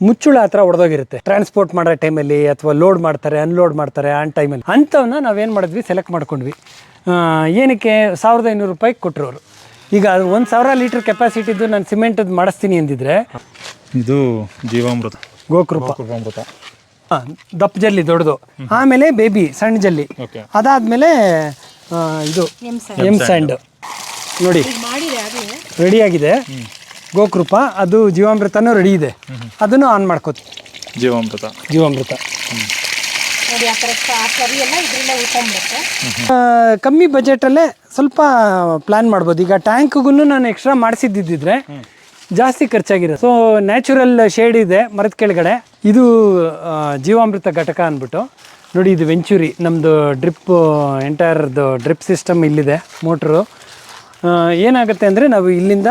ಮುಚ್ಚುಳ ಹತ್ರ ಹೊಡೆದೋಗಿರುತ್ತೆ. ಟ್ರಾನ್ಸ್ಪೋರ್ಟ್ ಮಾಡೋ ಟೈಮಲ್ಲಿ ಅಥವಾ ಲೋಡ್ ಮಾಡ್ತಾರೆ ಅನ್ಲೋಡ್ ಮಾಡ್ತಾರೆ ಆ ಟೈಮಲ್ಲಿ ಅಂಥವನ್ನ ನಾವೇನು ಮಾಡಿದ್ವಿ, ಸೆಲೆಕ್ಟ್ ಮಾಡ್ಕೊಂಡ್ವಿ. ಏನಕ್ಕೆ 1500 ರೂಪಾಯಿ ಕೊಟ್ಟರು ಅವರು. ಈಗ ಅದು 1000 ಲೀಟ್ರ್ ಕೆಪಾಸಿಟಿದ್ದು ನಾನು ಸಿಮೆಂಟದ್ದು ಮಾಡಿಸ್ತೀನಿ ಅಂದಿದ್ರೆ ಇದು ಜೀವಾಮೃತ, ಗೋಕೃಪಾಮೃತ, ದಪ್ಪ ಜಲ್ಲಿ ದೊಡ್ಡದು, ಆಮೇಲೆ ಬೇಬಿ ಸಣ್ಣ ಜಲ್ಲಿ, ಅದಾದಮೇಲೆ ಇದು ಎಮ್ ಸ್ಯಾಂಡ್ ನೋಡಿ ರೆಡಿಯಾಗಿದೆ. ಗೋಕೃಪ ಅದು ಜೀವಾಮೃತನೂ ರೆಡಿ ಇದೆ, ಅದನ್ನು ಆನ್ ಮಾಡ್ಕೋತೀವಿ. ಜೀವಾಮೃತ ಕಮ್ಮಿ ಬಜೆಟಲ್ಲೇ ಸ್ವಲ್ಪ ಪ್ಲ್ಯಾನ್ ಮಾಡ್ಬೋದು. ಈಗ ಟ್ಯಾಂಕ್ಗೂ ನಾನು ಎಕ್ಸ್ಟ್ರಾ ಮಾಡಿಸಿದ್ದಿದ್ರೆ ಜಾಸ್ತಿ ಖರ್ಚಾಗಿರೋದು. ಸೊ ನ್ಯಾಚುರಲ್ ಶೇಡ್ ಇದೆ ಮರದ ಕೆಳಗಡೆ. ಇದು ಜೀವಾಮೃತ ಘಟಕ ಅಂದ್ಬಿಟ್ಟು ನೋಡಿ, ಇದು ವೆಂಚುರಿ ನಮ್ಮದು ಡ್ರಿಪ್ ಎಂಟೈರ್ದು ಡ್ರಿಪ್ ಸಿಸ್ಟಮ್ ಇಲ್ಲಿದೆ. ಮೋಟ್ರು ಏನಾಗುತ್ತೆ ಅಂದರೆ ನಾವು ಇಲ್ಲಿಂದ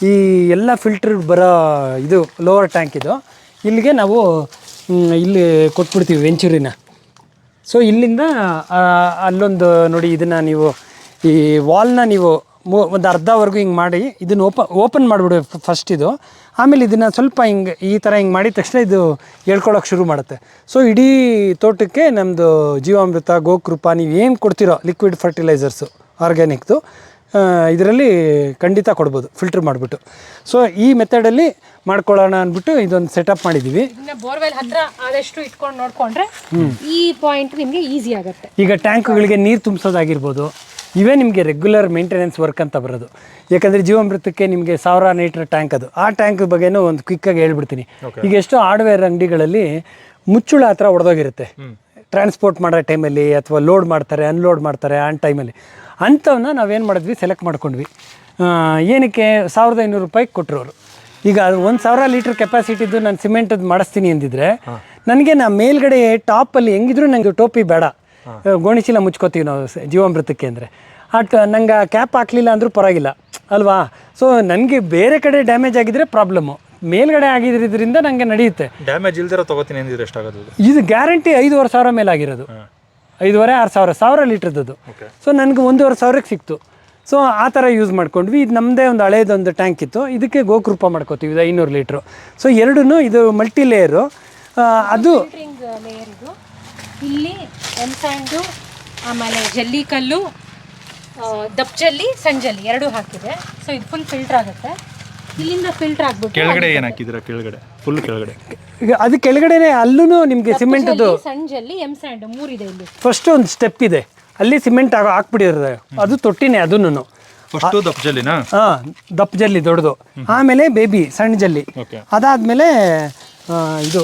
ಈ ಎಲ್ಲ ಫಿಲ್ಟರ್ ಬರೋ ಇದು ಲೋವರ್ ಟ್ಯಾಂಕ್ ಇದು ಇಲ್ಲಿಗೆ ನಾವು ಇಲ್ಲಿ ಕೊಟ್ಬಿಡ್ತೀವಿ ವೆಂಚುರಿನ. ಸೊ ಇಲ್ಲಿಂದ ಅಲ್ಲೊಂದು ನೋಡಿ, ಇದನ್ನು ನೀವು ಈ ವಾಲ್ನ ನೀವು ಒಂದು ಅರ್ಧವರೆಗೂ ಹಿಂಗೆ ಮಾಡಿ ಇದನ್ನು ಓಪನ್ ಮಾಡಿಬಿಡು ಫಸ್ಟ್ ಇದು. ಆಮೇಲೆ ಇದನ್ನು ಸ್ವಲ್ಪ ಹಿಂಗೆ ಈ ಥರ ಹಿಂಗೆ ಮಾಡಿದ ತಕ್ಷಣ ಇದು ಹೇಳ್ಕೊಳಕ್ಕೆ ಶುರು ಮಾಡುತ್ತೆ. ಸೊ ಇಡೀ ತೋಟಕ್ಕೆ ನಮ್ಮದು ಜೀವಾಮೃತ, ಗೋಕೃಪ ನೀವು ಏನು ಕೊಡ್ತೀರೋ ಲಿಕ್ವಿಡ್ ಫರ್ಟಿಲೈಸರ್ಸು ಆರ್ಗ್ಯಾನಿಕ್ದು ಇದರಲ್ಲಿ ಖಂಡಿತ ಕೊಡ್ಬೋದು ಫಿಲ್ಟರ್ ಮಾಡಿಬಿಟ್ಟು. ಸೊ ಈ ಮೆಥಡಲ್ಲಿ ಮಾಡ್ಕೊಳ್ಳೋಣ ಅಂದ್ಬಿಟ್ಟು ಇದೊಂದು ಸೆಟಪ್ ಮಾಡಿದ್ದೀವಿ. ಬೋರ್ವೆಲ್ ಹತ್ರ ಆದಷ್ಟು ಇಟ್ಕೊಂಡು ನೋಡಿಕೊಂಡ್ರೆ ಈ ಪಾಯಿಂಟ್ ನಿಮಗೆ ಈಸಿ ಆಗುತ್ತೆ. ಈಗ ಟ್ಯಾಂಕ್ಗಳಿಗೆ ನೀರು ತುಂಬಿಸೋದಾಗಿರ್ಬೋದು, ಇವೇ ನಿಮಗೆ ರೆಗ್ಯುಲರ್ ಮೇಂಟೆನೆನ್ಸ್ ವರ್ಕ್ ಅಂತ ಬರೋದು. ಯಾಕಂದರೆ ಜೀವಾಮೃತಕ್ಕೆ ನಿಮಗೆ 1000 ಲೀಟ್ರ್ ಟ್ಯಾಂಕ್ ಅದು. ಆ ಟ್ಯಾಂಕ್ ಬಗ್ಗೆನೂ ಒಂದು ಕ್ವಿಕ್ಕಾಗಿ ಹೇಳ್ಬಿಡ್ತೀನಿ. ಈಗ ಎಷ್ಟೋ ಹಾರ್ಡ್ವೇರ್ ಅಂಗಡಿಗಳಲ್ಲಿ ಮುಚ್ಚುಳ ಹತ್ರ ಹೊಡೆದೋಗಿರುತ್ತೆ. ಟ್ರಾನ್ಸ್ಪೋರ್ಟ್ ಮಾಡೋ ಟೈಮಲ್ಲಿ ಅಥವಾ ಲೋಡ್ ಮಾಡ್ತಾರೆ ಅನ್ಲೋಡ್ ಮಾಡ್ತಾರೆ ಆ ಟೈಮಲ್ಲಿ ಅಂಥವನ್ನ ನಾವೇನು ಮಾಡಿದ್ವಿ, ಸೆಲೆಕ್ಟ್ ಮಾಡ್ಕೊಂಡ್ವಿ. ಏನಕ್ಕೆ 1500 ರೂಪಾಯಿ ಕೊಟ್ಟರು ಅವರು. ಈಗ ಅದು 1000 ಲೀಟ್ರ್ ಕೆಪಾಸಿಟಿದ್ದು ನಾನು ಸಿಮೆಂಟದ್ದು ಮಾಡಿಸ್ತೀನಿ ಅಂದಿದ್ರೆ ನನಗೆ ಮೇಲ್ಗಡೆ ಟಾಪಲ್ಲಿ ಹೆಂಗಿದ್ರು ನನಗೆ ಟೋಪಿ ಬೇಡ, ಗೋಣಿಚೀಲ ಮುಚ್ಕೋತೀವಿ ನಾವು ಜೀವಾಮೃತಕ್ಕೆ ಅಂದರೆ. ನಂಗೆ ಕ್ಯಾಪ್ ಹಾಕಲಿಲ್ಲ ಅಂದರೂ ಪರವಾಗಿಲ್ಲ ಅಲ್ವಾ. ಸೊ ನನಗೆ ಬೇರೆ ಕಡೆ ಡ್ಯಾಮೇಜ್ ಆಗಿದ್ರೆ ಪ್ರಾಬ್ಲಮ್ಮು, ಮೇಲ್ಗಡೆ ಆಗಿದ್ರಿಂದ ನನಗೆ ನಡೆಯುತ್ತೆ. ಡ್ಯಾಮೇಜ್ ಇಲ್ದಿರೋ ತೊಗೋತೀನಿ ಅಂದಿದ್ರೆ ಎಷ್ಟಾಗೋದು? ಇದು ಗ್ಯಾರಂಟಿ 5,500 ಮೇಲೆ ಆಗಿರೋದು, 5,500-6,000 ಲೀಟ್ರದ್ದು. ಸೊ ನನಗೆ 1,500ಕ್ಕೆ ಸಿಕ್ತು. ಸೊ ಆ ಥರ ಯೂಸ್ ಮಾಡ್ಕೊಂಡ್ವಿ. ಇದು ನಮ್ಮದೇ ಒಂದು ಹಳೇದೊಂದು ಟ್ಯಾಂಕ್ ಇತ್ತು, ಇದಕ್ಕೆ ಗೋಕೃಪ ಮಾಡ್ಕೋತೀವಿ, ಇದು 500 ಲೀಟ್ರು. ಸೊ ಎರಡೂ ಇದು ಮಲ್ಟಿ ಲೇಯರು. ಅದು ಲೇಯರ್ ಇದು ಇಲ್ಲಿ ಎಮ್ ಸ್ಯಾಂಡು, ಆಮೇಲೆ ಜಲ್ಲಿ ಕಲ್ಲು, ದಪ್ಪ ಜಲ್ಲಿ, ಸಣ್ಣ ಜಲ್ಲಿ ಎರಡೂ ಹಾಕಿದೆ. ಸೊ ಇದು ಫುಲ್ ಫಿಲ್ಟರ್ ಆಗುತ್ತೆ. ಇಲ್ಲಿಂದ ಫಿಲ್ಟರ್ ಆಗ್ಬಿಟ್ಟು ಕೆಳಗಡೆ ಏನು ಹಾಕಿದ್ರೆ ಕೆಳಗಡೆ ಫುಲ್ ಕೆಳಗಡೆ ಅದು ಕೆಳಗಡೆನೆ ಅಲ್ಲೂ ನಿಮಗೆ ಸಿಮೆಂಟದ್ದು ಸಣ್ಣ ಜಲ್ಲಿ, ಎಮ್ ಸ್ಯಾಂಡ್ 3 ಇದೆ. ಇಲ್ಲಿ ಫಸ್ಟ್ ಒಂದು ಸ್ಟೆಪ್ ಇದೆ, ಅಲ್ಲಿ ಸಿಮೆಂಟ್ ಹಾಕ್ಬಿಟ್ಟಿರೋದು, ಅದು ತೊಟ್ಟಿನೇ ಅದನ್ನು. ಫಸ್ಟು ದಪ್ಪ ಜಲ್ಲಿನಾ? ಹಾಂ, ದಪ್ಪ ಜಲ್ಲಿ ದೊಡ್ಡದು, ಆಮೇಲೆ ಬೇಬಿ ಸಣ್ಣ ಜಲ್ಲಿ, ಅದಾದಮೇಲೆ ಇದು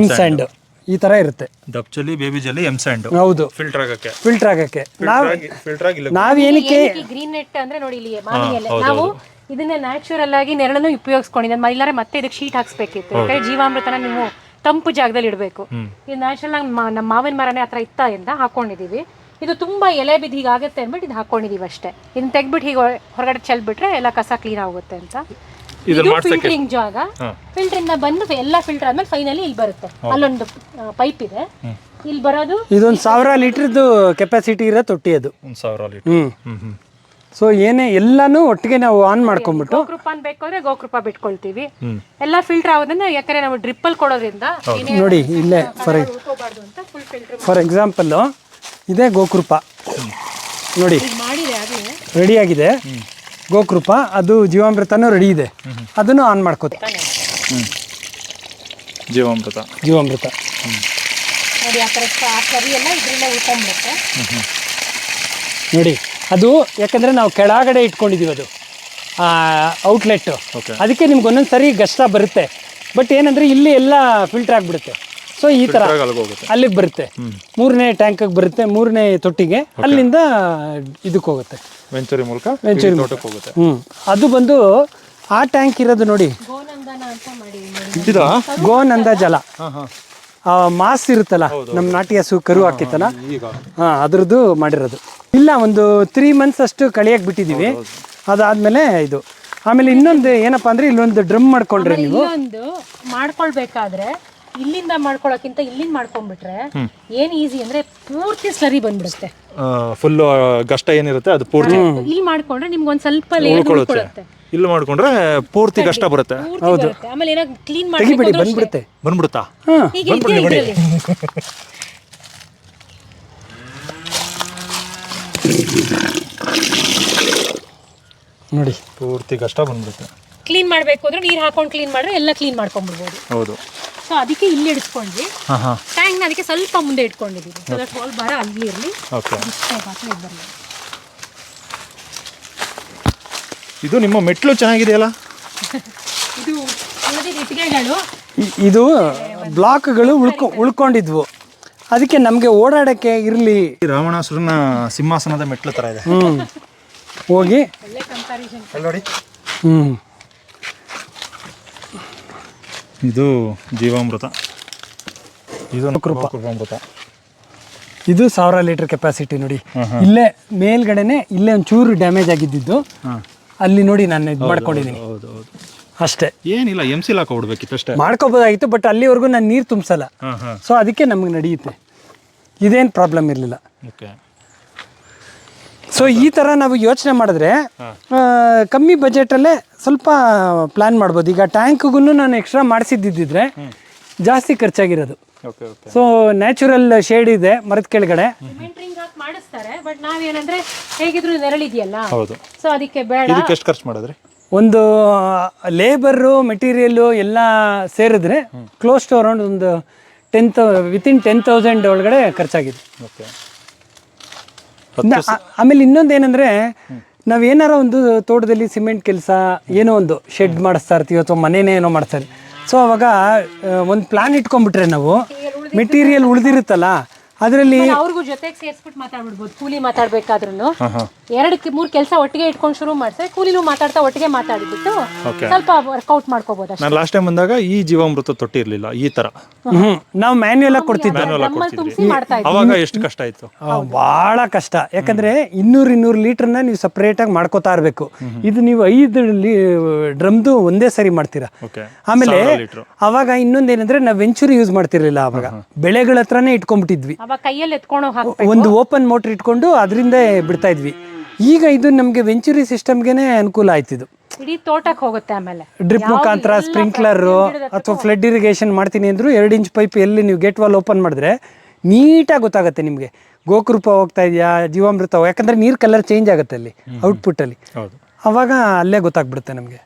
ಎಮ್ ಸ್ಯಾಂಡ್. ಈ ಥರ ಇರುತ್ತೆ. ದಪ್ಪ ಜಲ್ಲಿ, ಬೇಬಿ ಜಲ್ಲಿ, ಎಮ್ ಸ್ಯಾಂಡ್. ಹೌದು, ಫಿಲ್ಟರ್ ಆಗಕ್ಕೆ. ನಾವೇನಕ್ಕೆ ಗ್ರೀನ್ ನೆಟ್ ಅಂದ್ರೆ ನೋಡಿ, ಇಲ್ಲಿ ಮಾವಿನ ಎಲೆ ನಾವು ಇದನ್ನ ನ್ಯಾಚುರಲ್ ಆಗಿ ನೆರಳನ್ನು ಉಪಯೋಗಿಸ್ಕೊಂಡಿದ್ದೆ. ಇಲ್ಲಾರೆ ಮತ್ತೆ ಇದಕ್ಕೆ ಶೀಟ್ ಹಾಕ್ಸ್ಬೇಕಿತ್ತು. ಯಾಕಂದ್ರೆ ಜೀವಾಮೃತನ ನೀವು ತಂಪು ಜಾಗದಲ್ಲಿ ಇಡಬೇಕು. ಇದು ನ್ಯಾಚುರಲ್ ಆಗಿ ನಮ್ಮ ಮಾವಿನ ಮರನೇ ಹತ್ರ ಇತ್ತ ಅಂತ ಹಾಕೊಂಡಿದೀವಿ. ಇದು ತುಂಬಾ ಎಲೆ ಬಿದ್ದು ಹೀಗಾಗುತ್ತೆ ಅಂದ್ಬಿಟ್ಟು ಇದು ಹಾಕೊಂಡಿದೀವಿ ಅಷ್ಟೇ. ಇದನ್ನ ತೆಗ್ಬಿಟ್ಟು ಹೀಗೆ ಹೊರಗಡೆ ಚೆಲ್ಬಿಟ್ರೆ ಎಲ್ಲ ಕಸ ಕ್ಲೀನ್ ಆಗುತ್ತೆ ಅಂತ. ಇದು ಫಿಲ್ಟರಿಂಗ್ ಜಾಗ. ಫಿಲ್ಟರ್ ಬಂದು ಎಲ್ಲ ಫಿಲ್ಟರ್ ಆದ್ಮೇಲೆ ಫೈನಲಿ ಇಲ್ಲಿ ಬರುತ್ತೆ. ಅಲ್ಲೊಂದು ಪೈಪ್ ಇದೆ, ಇಲ್ಲಿ ಬರೋದು. ಇದೊಂದು 1000 ಲೀಟರ್ದು ಕೆಪಾಸಿಟಿ ಇರೋ ತೊಟ್ಟಿ ಅದು. 1000 ಲೀಟರ್. ಸೊ ಏನೇ ಎಲ್ಲಾನು ಒಟ್ಟಿಗೆ ನಾವು ಆನ್ ಮಾಡ್ಕೊಂಡ್ಬಿಟ್ಟು ಗೋಕೃಪಾನ್ ಬೇಕು ಅಂದ್ರೆ ಗೋಕೃಪ ಬಿಟ್ಕೊಳ್ತೀವಿ. ಎಲ್ಲ ಫಿಲ್ಟರ್ ಆಗೋದ್ರಿಂದ, ಯಾಕಂದ್ರೆ ನಾವು ಡ್ರಿಪ್ಪಲ್ಲಿ ಕೊಡೋದ್ರಿಂದ ನೋಡಿ ಇಲ್ಲೇ ಫಾರ್ ಎಕ್ಸಾಂಪಲ್ ಇದೇ ಗೋಕೃಪ ನೋಡಿ ರೆಡಿಯಾಗಿದೆ. ಗೋಕೃಪ ಅದು ಜೀವಾಮೃತನೂ ರೆಡಿ ಇದೆ, ಅದನ್ನು ಆನ್ ಮಾಡ್ಕೋತೀವಿ. ಜೀವಾಮೃತ ನೋಡಿ ಅದು, ಯಾಕಂದರೆ ನಾವು ಕೆಳಗಡೆ ಇಟ್ಕೊಂಡಿದ್ದೀವಿ ಅದು ಔಟ್ಲೆಟ್. ಅದಕ್ಕೆ ನಿಮ್ಗೆ ಒಂದೊಂದು ಸರಿ ಕಷ್ಟ ಬರುತ್ತೆ. ಬಟ್ ಏನಂದರೆ ಇಲ್ಲಿ ಎಲ್ಲ ಫಿಲ್ಟರ್ ಆಗಿಬಿಡುತ್ತೆ. ಸೊ ಈ ಥರ ಅಲ್ಲಿಗೆ ಬರುತ್ತೆ, 3ನೇ ಟ್ಯಾಂಕಿಗೆ ಬರುತ್ತೆ, 3ನೇ ತೊಟ್ಟಿಗೆ, ಅಲ್ಲಿಂದ ಇದಕ್ಕೆ ಹೋಗುತ್ತೆ ವೆಂಚುರಿ ಮೂಲಕ. ಅದು ಬಂದು ಆ ಟ್ಯಾಂಕ್ ಇರೋದು ನೋಡಿ, ಗೋನಂದ ಜಲ ಮಾಸ್ ಇರುತ್ತಲ್ಲ, ನಮ್ಮ ನಾಟಿ ಹಸು ಕರು ಹಾಕಿತ್ತಲ್ಲ, ಅದ್ರದ್ದು ಮಾಡಿರೋದು. ಇಲ್ಲ, ಒಂದು 3 months ಅಷ್ಟು ಕಳಿಯಕ್ಕೆ ಬಿಟ್ಟಿದ್ದೀವಿ. ಅದಾದಮೇಲೆ ಇದು. ಆಮೇಲೆ ಇನ್ನೊಂದು ಏನಪ್ಪ ಅಂದರೆ, ಇಲ್ಲೊಂದು ಡ್ರಮ್ ಮಾಡ್ಕೊಂಡ್ರೆ ನೀವು ಮಾಡ್ಕೊಳ್ಬೇಕಾದ್ರೆ ಇಲ್ಲಿಂದ ಮಾಡ್ಕೊಳ್ಳೋಕ್ಕಿಂತ ಇಲ್ಲಿಂದ ಮಾಡ್ಕೊಂಡ್ಬಿಟ್ರೆ ಏನ್ ಈಸಿ ಅಂದ್ರೆ ಪೂರ್ತಿ ಸ್ಲರಿ ಬಂದ್ಬಿಡುತ್ತೆ. ಫುಲ್ ಗಷ್ಟ ಏನಿರುತ್ತೆ ಅದು ಪೂರ್ತಿ ಇಲ್ಲಿ ಮಾಡ್ಕೊಂಡ್ರೆ ನಿಮ್ಗೆ ಒಂದ್ ಸ್ವಲ್ಪ ಲೇಯರ್ ಉಳ್ಕೊಳ್ಳುತ್ತೆ. ಇಲ್ಲಿ ಮಾಡ್ಕೊಂಡ್ರೆ ಪೂರ್ತಿ ಕಷ್ಟ ಬರುತ್ತೆ. ಪೂರ್ತಿ ಬರುತ್ತೆ. ಆಮೇಲೆ ಏನಾದ್ರು ಕ್ಲೀನ್ ತೆಗಿಬಿಡಿ ಮಾಡಬೇಕು ಬಂದ್ಬಿಡುತ್ತೆ. ಬಂದ್ಬಿಡುತ್ತಾ? ಈಗ ಇದೆಯಾ ಇದ್ರಲ್ಲಿ? ನೋಡಿ ಪೂರ್ತಿ ಕಷ್ಟ ಬಂದ್ಬಿಡುತ್ತೆ. ಕ್ಲೀನ್ ಮಾಡಬೇಕು ಅಂದ್ರೆ ನೀರು ಹಾಕೊಂಡು ಕ್ಲೀನ್ ಮಾಡಿದ್ರೆ ಎಲ್ಲ ಕ್ಲೀನ್ ಮಾಡ್ಕೊಂಡ್ಬಿಡ್ಬೋದು. ಹೌದು. ಸೊ ಅದಕ್ಕೆ ಇಲ್ಲಿ ಇಡಿಸ್ಕೊಂಡ್ವಿ. ಹಾಂ ಹಾಂ. ಟ್ಯಾಂಕ್ನ ಅದಕ್ಕೆ ಸ್ವಲ್ಪ ಮುಂದೆ ಇಟ್ಕೊಂಡಿದ್ದೀವಿ. ಸೊ ದಟ್ ವಾಲ್ ಭಾರ ಅಲ್ಲಿ ಇರಲಿ. ಓಕೆ. ಬರಲಿ. ಇದು ನಿಮ್ಮ ಮೆಟ್ಲು ಚೆನ್ನಾಗಿದೆಯಲ್ಲ? ಇದು ಇಟ್ಟಿಗೆಗಳು ಇದು ಬ್ಲಾಕ್ಗಳು ಉಳ್ಕೊಂಡಿದ್ವು, ಅದಕ್ಕೆ ನಮಗೆ ಓಡಾಡಕ್ಕೆ ಇರಲಿ. ರಾವಣಾಸುರನ ಸಿಂಹಾಸನದ ಮೆಟ್ಲು ಥರ ಇದೆ. ಹೋಗಿ ಒಳ್ಳೆ ಕಂಪ್ಯಾರಿಸನ್. ನೋಡಿ. ಇದು ಜೀವಾಮೃತ, ಇದು ಕೃಪಾಮೃತ. ಇದು 1000 ಲೀಟರ್ ಕೆಪಾಸಿಟಿ ನೋಡಿ. ಇಲ್ಲೇ ಮೇಲ್ಗಡೆನೆ ಇಲ್ಲೇ ಒಂಚೂರು ಡ್ಯಾಮೇಜ್ ಆಗಿದ್ದು, ಅಲ್ಲಿ ನೋಡಿ ನಾನು ಇದು ಮಾಡ್ಕೊಂಡಿದ್ದೀನಿ. ಹೌದು ಹೌದು. ಅಷ್ಟೇ, ಏನಿಲ್ಲ, MC ಹಾಕೊಬಿಡ್ಬೇಕಿತ್ತು ಅಷ್ಟೇ. ಮಾಡ್ಕೋಬೋದಾಗಿತ್ತು, ಬಟ್ ಅಲ್ಲಿವರೆಗೂ ನಾನು ನೀರು ತುಂಬಿಸಲ್ಲ. ಸೊ ಅದಕ್ಕೆ ನಮಗೆ ನಡೆಯುತ್ತೆ, ಇದೇನು ಪ್ರಾಬ್ಲಮ್ ಇರಲಿಲ್ಲ. ಓಕೆ. ಸೊ ಈ ಥರ ನಾವು ಯೋಚನೆ ಮಾಡಿದ್ರೆ ಕಮ್ಮಿ ಬಜೆಟಲ್ಲೇ ಸ್ವಲ್ಪ ಪ್ಲ್ಯಾನ್ ಮಾಡ್ಬೋದು. ಈಗ ಟ್ಯಾಂಕ್ಗೂ ನಾನು ಎಕ್ಸ್ಟ್ರಾ ಮಾಡಿಸಿದ್ದಿದ್ರೆ ಜಾಸ್ತಿ ಖರ್ಚಾಗಿರೋದು. Okay okay. So natural shade ಇದೆ ಮರದ ಕೆಳಗಡೆ. ಸಿಮೆಂಟ್ ರಿಂಗ್ ಹಾಕಿ ಮಾಡಿಸ್ತಾರೆ, ಬಟ್ ನಾವೇನಂದ್ರೆ ಹೇಗಿದ್ರು ನೆರಳಿದೆಯಲ್ಲ, ಹೌದು. ಸೊ ಅದಕ್ಕೆ ಬೇಡ. ಇದಕ್ಕೆ ಎಷ್ಟು ಖರ್ಚು ಮಾಡಿದ್ರಿ? ಒಂದು ಲೇಬರು ಮೆಟೀರಿಯಲ್ಲು ಎಲ್ಲ ಸೇರಿದ್ರೆ ಕ್ಲೋಸ್ ಟು ಅರೌಂಡ್ ಒಂದು ವಿತಿನ್ 10,000 ಒಳಗಡೆ ಖರ್ಚಾಗಿದೆ. ಓಕೆ. ಆಮೇಲೆ ಇನ್ನೊಂದು ಏನಂದರೆ, ನಾವೇನಾರ ಒಂದು ತೋಟದಲ್ಲಿ ಸಿಮೆಂಟ್ ಕೆಲಸ ಏನೋ ಒಂದು ಶೆಡ್ ಮಾಡಿಸ್ತಾ ಇರ್ತೀವಿ ಅಥವಾ ಮನೇನೇ ಏನೋ ಮಾಡ್ತಾರೆ. ಸೊ ಅವಾಗ ಒಂದು ಪ್ಲಾನ್ ಇಟ್ಕೊಂಡ್ಬಿಟ್ರೆ ನಾವು ಮೆಟೀರಿಯಲ್ ಉಳಿದಿರುತ್ತಲ್ಲ ಅದರಲ್ಲಿ ಅವ್ರಿಗೂ ಜೊತೆಗೆ ಸೇರಿಸ್ಬಿಟ್ಟು ಮಾತಾಡ್ಬಿಡ್ಬೋದು. ಕೂಲಿ ಮಾತಾಡ್ಬೇಕಾದ್ರೂ 2-3 ಕೆಲಸ ಒಟ್ಟಿಗೆ ಇಟ್ಕೊಂಡು ಶುರು ಮಾಡ್ತಾರೆ. ಕೂಲಿನೂ ಮಾತಾಡ್ತಾ ಒಟ್ಟಿಗೆ ಮಾತಾಡಿಬಿಟ್ಟು ಸ್ವಲ್ಪ ವರ್ಕೌಟ್ ಮಾಡ್ಕೋಬಹುದು. ನಾನು ಲಾಸ್ಟ್ ಟೈಮ್ ಬಂದಾಗ ಈ ಜೀವಾಮೃತ ತೊಟ್ಟಿ ಇರಲಿಲ್ಲ ಈ ತರ. ನಾವು ಮ್ಯಾನ್ಯುಯಲ್ ಆಗಿ ಕೊಡ್ತಿದ್ವಿ. ತುಂಬಿಸಿ ಮಾಡ್ತಾ ಇದ್ವಿ. ಅವಾಗ ಎಷ್ಟು ಕಷ್ಟ ಆಯ್ತು? ಭಾಳ ಕಷ್ಟ, ಯಾಕಂದ್ರೆ 200 ಲೀಟರ್ನ ನೀವು ಸಪ್ರೇಟ್ ಆಗಿ ಮಾಡ್ಕೋತಾ ಇರಬೇಕು. ಇದು ನೀವು 5 ಡ್ರಮ್ದು ಒಂದೇ ಸರಿ ಮಾಡ್ತೀರಾ. ಆಮೇಲೆ ಅವಾಗ ಇನ್ನೊಂದೇನಂದ್ರೆ ನಾವು ವೆಂಚೂರಿ ಯೂಸ್ ಮಾಡ್ತಿರ್ಲಿಲ್ಲ. ಅವಾಗ ಬೆಳೆಗಳ ಹತ್ರನೇ ಇಟ್ಕೊಂಡ್ಬಿಟ್ಟಿದ್ವಿ. ಕೈಯಲ್ಲಿ ಎತ್ಕೊಂಡು ಒಂದು ಓಪನ್ ಮೋಟರ್ ಇಟ್ಕೊಂಡು ಅದರಿಂದ ಬಿಡ್ತಾ ಇದ್ವಿ. ಈಗ ಇದು ನಮಗೆ ವೆಂಚುರಿ ಸಿಸ್ಟಮ್ಗೆನೆ ಅನುಕೂಲ ಆಯ್ತಿದ್ದು. ಇಡೀ ತೋಟಕ್ಕೆ ಹೋಗುತ್ತೆ. ಆಮೇಲೆ ಡ್ರಿಪ್ ಮುಖಾಂತರ ಸ್ಪ್ರಿಂಕ್ಲರ್ ಅಥವಾ ಫ್ಲಡ್ ಇರಿಗೇಷನ್ ಮಾಡ್ತೀನಿ ಅಂದ್ರು 2 ಇಂಚ್ ಪೈಪ್ ಎಲ್ಲಿ ನೀವು ಗೇಟ್ ವಾಲ್ ಓಪನ್ ಮಾಡಿದ್ರೆ ನೀಟಾಗಿ ಗೊತ್ತಾಗುತ್ತೆ ನಿಮಗೆ ಗೋಕೃಪ ಹೋಗ್ತಾ ಇದೆಯಾ ಜೀವಾಮೃತ, ಯಾಕಂದ್ರೆ ನೀರು ಕಲರ್ ಚೇಂಜ್ ಆಗುತ್ತೆ ಅಲ್ಲಿ ಔಟ್ಪುಟ್ ಅಲ್ಲಿ. ಅವಾಗ ಅಲ್ಲೇ ಗೊತ್ತಾಗ್ಬಿಡುತ್ತೆ ನಮಗೆ.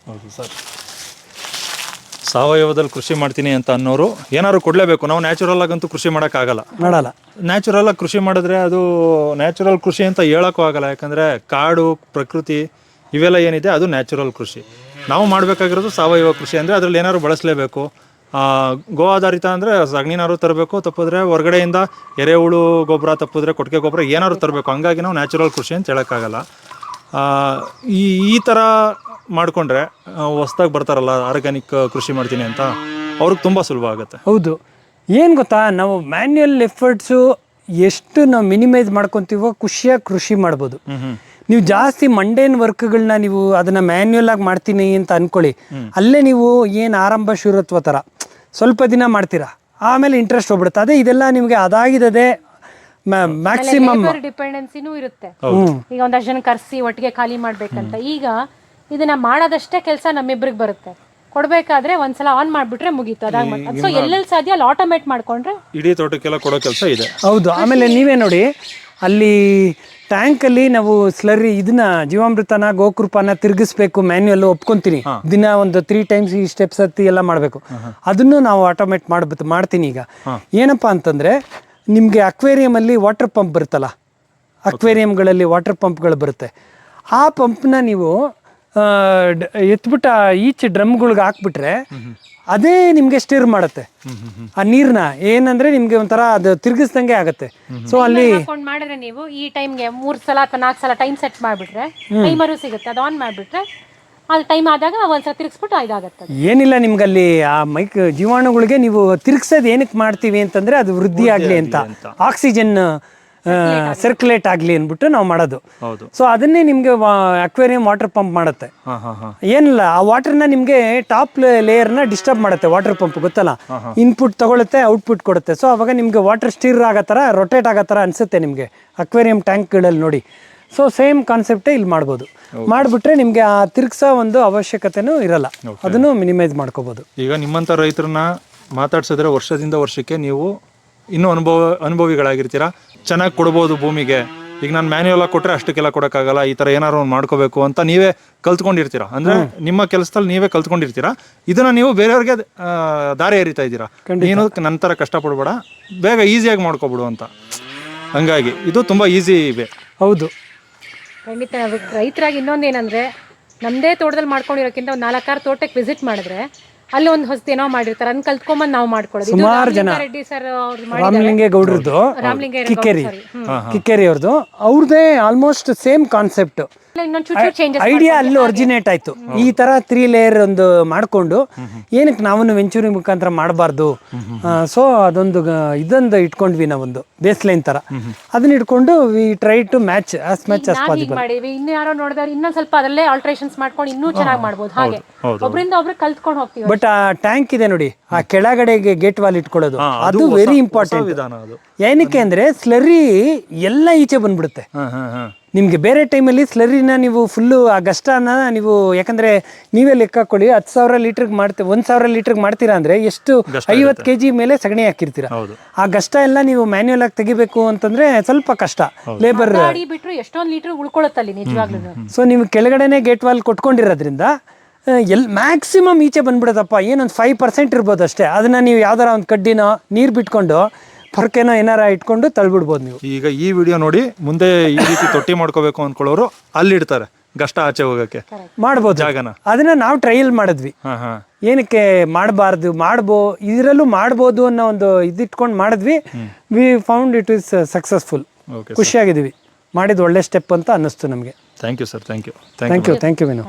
ಹೌದು ಸರ್. ಸಾವಯವದಲ್ಲಿ ಕೃಷಿ ಮಾಡ್ತೀನಿ ಅಂತ ಅನ್ನೋರು ಏನಾದ್ರು ಕೊಡಲೇಬೇಕು. ನಾವು ನ್ಯಾಚುರಲ್ ಆಗಂತೂ ಕೃಷಿ ಮಾಡೋಕ್ಕಾಗಲ್ಲ. ನ್ಯಾಚುರಲ್ ಆಗಿ ಕೃಷಿ ಮಾಡಿದ್ರೆ ಅದು ನ್ಯಾಚುರಲ್ ಕೃಷಿ ಅಂತ ಹೇಳೋಕ್ಕೂ ಆಗಲ್ಲ. ಯಾಕಂದರೆ ಕಾಡು ಪ್ರಕೃತಿ ಇವೆಲ್ಲ ಏನಿದೆ ಅದು ನ್ಯಾಚುರಲ್ ಕೃಷಿ. ನಾವು ಮಾಡಬೇಕಾಗಿರೋದು ಸಾವಯವ ಕೃಷಿ. ಅಂದರೆ ಅದರಲ್ಲಿ ಏನಾದ್ರು ಬಳಸಲೇಬೇಕು. ಗೋ ಆಧಾರಿತ ಅಂದರೆ ಸಗಣಿನಾರು ತರಬೇಕು, ತಪ್ಪಿದ್ರೆ ಹೊರಗಡೆಯಿಂದ ಎರೆಹುಳು ಗೊಬ್ಬರ, ತಪ್ಪಿದ್ರೆ ಕೊಟ್ಟಿಗೆ ಗೊಬ್ಬರ ಏನಾದ್ರು ತರಬೇಕು. ಹಂಗಾಗಿ ನಾವು ನ್ಯಾಚುರಲ್ ಕೃಷಿ ಅಂತ ಹೇಳೋಕ್ಕಾಗಲ್ಲ. ಈ ಥರ ಮಾಡಿಕೊಂಡ್ರೆ ಹೊಸ್ದಾಗಿ ಬರ್ತಾರಲ್ಲ ಆರ್ಗ್ಯಾನಿಕ್ ಕೃಷಿ ಮಾಡ್ತೀನಿ ಅಂತ, ಅವ್ರಿಗೆ ತುಂಬ ಸುಲಭ ಆಗುತ್ತೆ. ಹೌದು. ಏನು ಗೊತ್ತಾ, ನಾವು ಮ್ಯಾನ್ಯುಯಲ್ ಎಫರ್ಟ್ಸು ಎಷ್ಟು ನಾವು ಮಿನಿಮೈಸ್ ಮಾಡ್ಕೊತೀವೋ ಖುಷಿಯಾಗಿ ಕೃಷಿ ಮಾಡ್ಬೋದು. ನೀವು ಜಾಸ್ತಿ ಮಂಡೇನ್ ವರ್ಕ್ಗಳನ್ನ ನೀವು ಅದನ್ನು ಮ್ಯಾನ್ಯುಯಲ್ ಆಗಿ ಮಾಡ್ತೀನಿ ಅಂತ ಅಂದ್ಕೊಳ್ಳಿ, ಅಲ್ಲೇ ನೀವು ಏನು ಆರಂಭ ಶೂರತ್ವ ಥರ ಸ್ವಲ್ಪ ದಿನ ಮಾಡ್ತೀರಾ, ಆಮೇಲೆ ಇಂಟ್ರೆಸ್ಟ್ ಹೋಗ್ಬಿಡುತ್ತೆ. ಅದೇ ಇದೆಲ್ಲ ನಿಮಗೆ ಅದಾಗಿದ್ದದೆ ಮ್ಯಾಕ್ಸಿಮಮ್ ಡಿಪೆಂಡೆನ್ಸಿನೂ ಇರುತ್ತೆ. ಈಗ ಒಂದಷ್ಟು ಜನ ಕರ್ಸಿ ಒಟ್ಟಿಗೆ ಖಾಲಿ ಮಾಡ್ಬೇಕಂತ. ಈಗ ಇದನ್ನ ಮಾಡೋದಷ್ಟೇ ಕೆಲಸ ನಮ್ಮಿಬ್ರಿಗೆ ಬರುತ್ತೆ. ಕೊಡ್ಬೇಕಾದ್ರೆ ಒಂದ್ಸಲ ಆನ್ ಮಾಡ್ಬಿಟ್ರೆ ಮುಗೀತು, ಅದಾಗ. ಸೊ ಎಲ್ಲೆಲ್ಲಿ ಸಾಧ್ಯ ಅಲ್ಲಿ ಆಟೋಮೇಟ್ ಮಾಡ್ಕೊಂಡ್ರೆ ಇಡೀ ತೋಟಕ್ಕೆಲ್ಲ ಕೊಡೋ ಕೆಲಸ ಇದೆ. ಹೌದು. ಆಮೇಲೆ ನೀವೇ ನೋಡಿ, ಅಲ್ಲಿ ಟ್ಯಾಂಕಲ್ಲಿ ನಾವು ಸ್ಲರಿ ಇದನ್ನ ಜೀವಾಮೃತನ ಗೋಕೃಪನ ತಿರುಗಿಸ್ಬೇಕು ಮ್ಯಾನ್ಯುಯಲ್ ಒಪ್ಕೊಂತೀನಿ. ದಿನ ಒಂದು 3 ಟೈಮ್ಸ್ ಈ ಸ್ಟೆಪ್ಸ್ ಹತ್ತಿ ಎಲ್ಲ ಮಾಡಬೇಕು. ಅದನ್ನು ನಾವು ಆಟೋಮೇಟ್ ಮಾಡ್ತೀನಿ. ಈಗ ಏನಪ್ಪಾ ಅಂತಂದ್ರೆ, ನಿಮಗೆ ಅಕ್ವೇರಿಯಮಲ್ಲಿ ವಾಟರ್ ಪಂಪ್ ಬರುತ್ತಲ್ಲ, ಅಕ್ವೇರಿಯಂಗಳಲ್ಲಿ ವಾಟರ್ ಪಂಪ್ಗಳು ಬರುತ್ತೆ. ಆ ಪಂಪ್ನ ನೀವು ಎತ್ಬಿಟ್ಟು ಈಚ್ ಡ್ರಮ್ಗಳಿಗೆ ಹಾಕ್ಬಿಟ್ರೆ ಅದೇ ನಿಮಗೆ ಸ್ಟಿರ್ ಮಾಡುತ್ತೆ ಆ ನೀರನ್ನ. ಏನಂದ್ರೆ ನಿಮ್ಗೆ ಒಂಥರ ಅದು ತಿರುಗಿಸ್ದಂಗೆ ಆಗುತ್ತೆ. ಸೊ ಅಲ್ಲಿ ಮಾಡಿದ್ರೆ ನೀವು ಈ ಟೈಮ್ಗೆ 3 ಸಲ ಅಥವಾ 4 ಸಲ ಟೈಮ್ ಸೆಟ್ ಮಾಡಿಬಿಟ್ರೆ ಟೈಮರು ಸಿಗುತ್ತೆ. ಅದು ಆನ್ ಮಾಡಿಬಿಟ್ರೆ ಅದು ಟೈಮ್ ಆದಾಗ ಒಂದ್ಸಲ ತಿರ್ಗಿಸ್ಬಿಟ್ಟು ಇದಾಗುತ್ತೆ. ಏನಿಲ್ಲ, ನಿಮ್ಗೆ ಅಲ್ಲಿ ಆ ಜೀವಾಣುಗಳಿಗೆ ನೀವು ತಿರ್ಗಿಸೋದು ಏನಕ್ಕೆ ಮಾಡ್ತೀವಿ ಅಂತಂದ್ರೆ ಅದು ವೃದ್ಧಿ ಆಗಲಿ ಅಂತ, ಆಕ್ಸಿಜನ್ ಸರ್ಕ್ಯುಲೇಟ್ ಆಗಲಿ ಅಂದ್ಬಿಟ್ಟು ನಾವು ಮಾಡೋದು. ಸೊ ಅದನ್ನೇ ನಿಮಗೆ ಅಕ್ವೇರಿಯಂ ವಾಟರ್ ಪಂಪ್ ಮಾಡುತ್ತೆ. ಏನಿಲ್ಲ, ಆ ವಾಟರ್ನ ನಿಮಗೆ ಟಾಪ್ ಲೇಯರ್ನ ಡಿಸ್ಟರ್ಬ್ ಮಾಡುತ್ತೆ. ವಾಟರ್ ಪಂಪ್ ಗೊತ್ತಲ್ಲ, ಇನ್ಪುಟ್ ತಗೊಳುತ್ತೆ, ಔಟ್ಪುಟ್ ಕೊಡುತ್ತೆ. ಸೊ ಅವಾಗ ನಿಮಗೆ ವಾಟರ್ ಸ್ಟೀರ್ ಆಗೋ ಥರ ರೊಟೇಟ್ ಆಗೋ ಥರ ಅನಿಸುತ್ತೆ ನಿಮಗೆ ಅಕ್ವೇರಿಯಂ ಟ್ಯಾಂಕ್ಗಳಲ್ಲಿ ನೋಡಿ. ಸೊ ಸೇಮ್ ಕಾನ್ಸೆಪ್ಟೇ ಇಲ್ಲಿ ಮಾಡ್ಬೋದು. ಮಾಡಿಬಿಟ್ರೆ ನಿಮಗೆ ಆ ತಿರ್ಗ್ಸೋ ಒಂದು ಅವಶ್ಯಕತೆನೂ ಇರಲ್ಲ, ಅದನ್ನು ಮಿನಿಮೈಸ್ ಮಾಡ್ಕೋಬೋದು. ಈಗ ನಿಮ್ಮಂಥ ರೈತರನ್ನ ಮಾತಾಡ್ಸಿದ್ರೆ ವರ್ಷದಿಂದ ವರ್ಷಕ್ಕೆ ನೀವು ಇನ್ನೂ ಅನುಭವಿಗಳಾಗಿರ್ತೀರಾ. ಚೆನ್ನಾಗಿ ಕೊಡ್ಬೋದು ಭೂಮಿಗೆ. ಈಗ ನಾನು ಮ್ಯಾನ್ಯುವಲ್ ಆಗಿ ಕೊಟ್ಟರೆ ಅಷ್ಟಕ್ಕೆಲ್ಲ ಕೊಡೋಕ್ಕಾಗಲ್ಲ, ಈ ಥರ ಏನಾದ್ರು ಒಂದು ಮಾಡ್ಕೋಬೇಕು ಅಂತ ನೀವೇ ಕಲ್ತ್ಕೊಂಡಿರ್ತೀರಾ. ಅಂದರೆ ನಿಮ್ಮ ಕೆಲಸದಲ್ಲಿ ನೀವೇ ಕಲ್ತ್ಕೊಂಡಿರ್ತೀರಾ. ಇದನ್ನು ನೀವು ಬೇರೆಯವ್ರಿಗೆ ದಾರಿ ಎರಿತಾ ಇದ್ದೀರಾ. ನೀನು ನನ್ನ ಥರ ಕಷ್ಟಪಡಬೇಡ, ಬೇಗ ಈಸಿಯಾಗಿ ಮಾಡ್ಕೊಬಿಡು ಅಂತ. ಹಂಗಾಗಿ ಇದು ತುಂಬ ಈಸಿ ಇದೆ. ಹೌದು, ಖಂಡಿತ. ರೈತರಾಗಿ ಇನ್ನೊಂದೇನಂದರೆ, ನಮ್ಮದೇ ತೋಟದಲ್ಲಿ ಮಾಡ್ಕೊಂಡಿರೋಕ್ಕಿಂತ ಒಂದು 4-6 ತೋಟಕ್ಕೆ ವಿಸಿಟ್ ಮಾಡಿದ್ರೆ ಅಲ್ಲಿ ಒಂದು ಹೊಸದು ಏನೋ ಮಾಡಿರ್ತಾರೆ, ಅದನ್ನ ಕಲ್ತ್ಕೊಂಬಂದು ನಾವು ಮಾಡ್ಕೊಳ್ಳೋದು. ಸುಮಾರು ಜನ ರೆಡ್ಡಿ ಸರ್ ರಾಮಲಿಂಗೇಗೌಡ್ರದ್ದು, ಕಿಕ್ಕೇರಿ ಅವ್ರದ್ದು, ಅವ್ರದ್ದೇ ಆಲ್ಮೋಸ್ಟ್ ಸೇಮ್ ಕಾನ್ಸೆಪ್ಟ್. ಇನ್ನೊಂದು ಚೂರು ಚೇಂಜಸ್ ಐಡಿಯಾ ಅಲ್ಲಿ ಒರಿಜಿನೇಟ್ ಆಯ್ತು. ಈ ತರ 3 ಲೇಯರ್ ಒಂದು ಮಾಡ್ಕೊಂಡು ಏನಕ್ಕೆ ನಾವನ್ನು ವೆಂಚೂರಿ ಮುಖಾಂತರ ಮಾಡಬಾರ್ದು. ಸೊ ಅದೊಂದು ಇದೊಂದು ಇಟ್ಕೊಂಡ್ವಿ ನಾವೊಂದು ಬೇಸ್ ಲೈನ್ ತರ, ಅದನ್ನ ಇಟ್ಕೊಂಡು we try to match as possible ಮಾಡಿವಿ. ಇನ್ನು ಯಾರೋ ನೋಡಿದ್ರೆ ಇನ್ನೊಂದ್ ಸ್ವಲ್ಪ ಅದರಲ್ಲೇ ಆಲ್ಟ್ರೇಷನ್ಸ್ ಮಾಡ್ಕೊಂಡು ಇನ್ನೂ ಚೆನ್ನಾಗಿ ಮಾಡ್ಬೋದು. ಹಾಗೆ ಒಬ್ಬರಿಂದ ಒಬ್ರು ಕಲ್ತ್ಕೊಂಡು ಹೋಗ್ತೀವಿ. ಬಟ್ ಆ ಟ್ಯಾಂಕ್ ಇದೆ ನೋಡಿ, ಆ ಕೆಳಗಡೆಗೆ ಗೇಟ್ ವಾಲ್ ಇಟ್ಕೊಳ್ಳೋದು, ಅದು ವೆರಿ ಇಂಪಾರ್ಟೆಂಟ್. ಏನಕ್ಕೆ ಅಂದ್ರೆ ಸ್ಲರಿ ಎಲ್ಲ ಈಚೆ ಬಂದ್ಬಿಡುತ್ತೆ. ನಿಮಗೆ ಬೇರೆ ಟೈಮಲ್ಲಿ ಸ್ಲರಿನ ನೀವು ಫುಲ್ಲು ಆ ಗಷ್ಟನ ನೀವು, ಯಾಕಂದರೆ ನೀವೇ ಲೆಕ್ಕ ಹಾಕೊಳ್ಳಿ, 10,000 ಲೀಟ್ರಿಗೆ ಮಾಡ್ತೀವಿ, 1,000 ಲೀಟ್ರಿಗೆ ಮಾಡ್ತೀರಾ ಅಂದರೆ ಎಷ್ಟು 50 kg ಮೇಲೆ ಸಗಣಿ ಹಾಕಿರ್ತೀರ. ಆ ಗಷ್ಟ ಎಲ್ಲ ನೀವು ಮ್ಯಾನ್ಯುಯಲ್ ಆಗಿ ತೆಗಿಬೇಕು ಅಂತಂದರೆ ಸ್ವಲ್ಪ ಕಷ್ಟ. ಲೇಬರ್ ಬಿಟ್ಟರು ಎಷ್ಟೊಂದು ಲೀಟ್ರ್ ಉಳ್ಕೊಳ್ಳುತ್ತಲ್ಲಿ ನಿಜವಾಗ್ಲೂ. ಸೊ ನೀವು ಕೆಳಗಡೆನೆ ಗೇಟ್ ವಾಲ್ ಕೊಟ್ಕೊಂಡಿರೋದ್ರಿಂದ ಮ್ಯಾಕ್ಸಿಮಮ್ ಈಚೆ ಬಂದ್ಬಿಡುತ್ತಪ್ಪ. ಏನೊಂದು 5% ಇರ್ಬೋದು ಅಷ್ಟೇ. ಅದನ್ನು ನೀವು ಯಾವ್ದಾರ ಒಂದು ಕಡ್ಡಿನೋ ನೀರು ಬಿಟ್ಕೊಂಡು ಪರ್ಕೆನೋ ಏನಾರ ಇಟ್ಕೊಂಡು ತಳ್ಬಿಡ್ಬೋದು ನೀವು. ಈಗ ಈ ವಿಡಿಯೋ ನೋಡಿ ಮುಂದೆ ಈ ರೀತಿ ತೊಟ್ಟಿ ಮಾಡ್ಕೋಬೇಕು ಅಂದ್ಕೊಳ್ಳೋರು ಅಲ್ಲಿ ಇಡ್ತಾರೆ ಗಷ್ಟ ಆಚೆ ಹೋಗಕ್ಕೆ ಮಾಡ್ಬೋದು ಜಾಗನ. ಅದನ್ನ ನಾವು ಟ್ರಯಲ್ ಮಾಡಿದ್ವಿ. ಏನಕ್ಕೆ ಮಾಡಬಾರ್ದು, ಇದರಲ್ಲೂ ಮಾಡ್ಬೋದು ಅನ್ನೋ ಒಂದು ಇದಿಟ್ಕೊಂಡು ಮಾಡಿದ್ವಿ. We found it is successful. ಖುಷಿಯಾಗಿದ್ದೀವಿ, ಮಾಡಿದ ಒಳ್ಳೆ ಸ್ಟೆಪ್ ಅಂತ ಅನ್ನಿಸ್ತು ನಮಗೆ. Thank you sir. Thank you Vinu.